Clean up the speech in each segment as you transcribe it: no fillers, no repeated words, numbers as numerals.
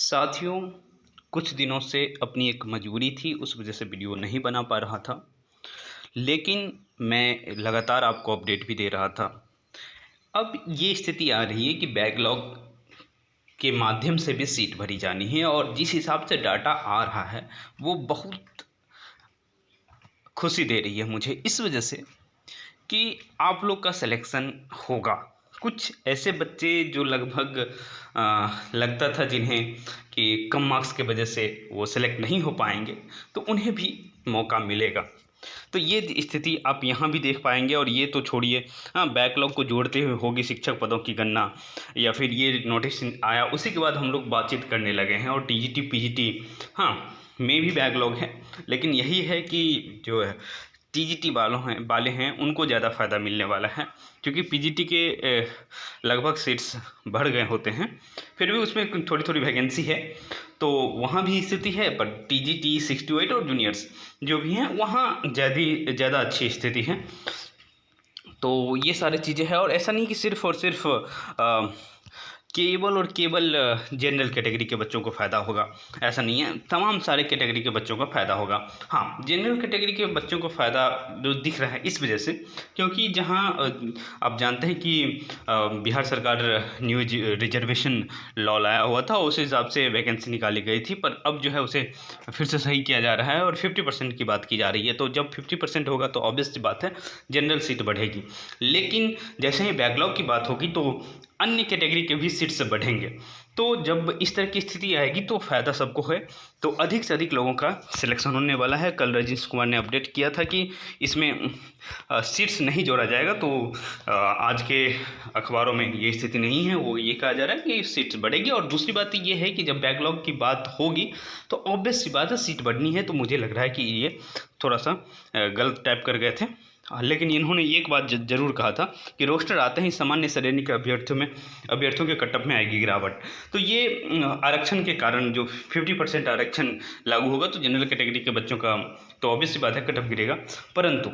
साथियों, कुछ दिनों से अपनी एक मजबूरी थी, उस वजह से वीडियो नहीं बना पा रहा था। लेकिन मैं लगातार आपको अपडेट भी दे रहा था। अब ये स्थिति आ रही है कि बैकलॉग के माध्यम से भी सीट भरी जानी है और जिस हिसाब से डाटा आ रहा है, वो बहुत खुशी दे रही है मुझे इस वजह से कि आप लोग का सिलेक्शन होगा। कुछ ऐसे बच्चे जो लगभग लगता था जिन्हें कि कम मार्क्स की वजह से वो सिलेक्ट नहीं हो पाएंगे, तो उन्हें भी मौका मिलेगा। तो ये स्थिति आप यहाँ भी देख पाएंगे। और ये तो छोड़िए, हाँ, बैकलॉग को जोड़ते हुए होगी शिक्षक पदों की गणना, या फिर ये नोटिस आया उसी के बाद हम लोग बातचीत करने लगे हैं। और टीजीटी पीजीटी, हाँ, में भी बैकलॉग है, लेकिन यही है कि जो है टीजीटी वाले हैं उनको ज़्यादा फ़ायदा मिलने वाला है, क्योंकि पीजीटी के लगभग सीट्स भर गए होते हैं। फिर भी उसमें थोड़ी थोड़ी वैकेंसी है, तो वहाँ भी स्थिति है। पर टीजीटी 68 और जूनियर्स जो भी हैं वहाँ ज़्यादा अच्छी स्थिति है। तो ये सारी चीज़ें हैं। और ऐसा नहीं कि सिर्फ़ और सिर्फ केवल जनरल कैटेगरी के बच्चों को फ़ायदा होगा, ऐसा नहीं है। तमाम सारे कैटेगरी के बच्चों को फ़ायदा होगा। हाँ, जनरल कैटेगरी के बच्चों को फ़ायदा जो दिख रहा है इस वजह से, क्योंकि जहाँ आप जानते हैं कि बिहार सरकार न्यू रिजर्वेशन लॉ लाया हुआ था, उस हिसाब से वैकेंसी निकाली गई थी। पर अब जो है उसे फिर से सही किया जा रहा है और 50% की बात की जा रही है। तो जब 50% होगा तो ऑब्वियस बात है जनरल सीट बढ़ेगी। लेकिन जैसे ही बैकलॉग की बात होगी तो अन्य कैटेगरी के भी सीट्स बढ़ेंगे। तो जब इस तरह की स्थिति आएगी तो फ़ायदा सबको है। तो अधिक से अधिक लोगों का सिलेक्शन होने वाला है। कल रजनीश कुमार ने अपडेट किया था कि इसमें सीट्स नहीं जोड़ा जाएगा। तो आज के अखबारों में ये स्थिति नहीं है। वो ये कहा जा रहा है कि सीट्स बढ़ेगी। और दूसरी बात ये है कि जब बैकलॉग की बात होगी तो ऑब्वियस सी बात है सीट बढ़नी है। तो मुझे लग रहा है कि ये थोड़ा सा गलत टाइप कर गए थे। लेकिन इन्होंने एक बात ज़रूर कहा था कि रोस्टर आते ही सामान्य श्रेणी के अभ्यर्थियों के कटअप में आएगी गिरावट। तो ये आरक्षण के कारण जो 50% आरक्षण लागू होगा तो जनरल कैटेगरी के बच्चों का तो ऑब्वियस सी बात है कटअप गिरेगा। परंतु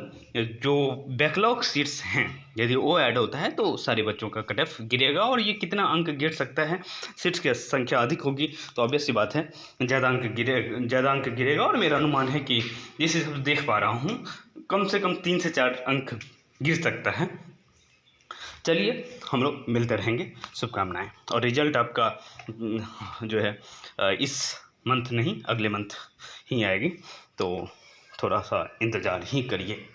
जो बैकलॉग सीट्स हैं यदि वो ऐड होता है तो सारे बच्चों का कटअप गिरेगा। और ये कितना अंक गिर सकता है, सीट्स की संख्या अधिक होगी तो ऑब्वियस सी बात है ज़्यादा अंक गिरेगा। और मेरा अनुमान है कि जिस हिसाब से देख पा रहा हूँ कम से कम 3 से 4 अंक गिर सकता है। चलिए, हम लोग मिलते रहेंगे। शुभकामनाएं। और रिजल्ट आपका जो है इस मंथ नहीं अगले मंथ ही आएगी, तो थोड़ा सा इंतज़ार ही करिए।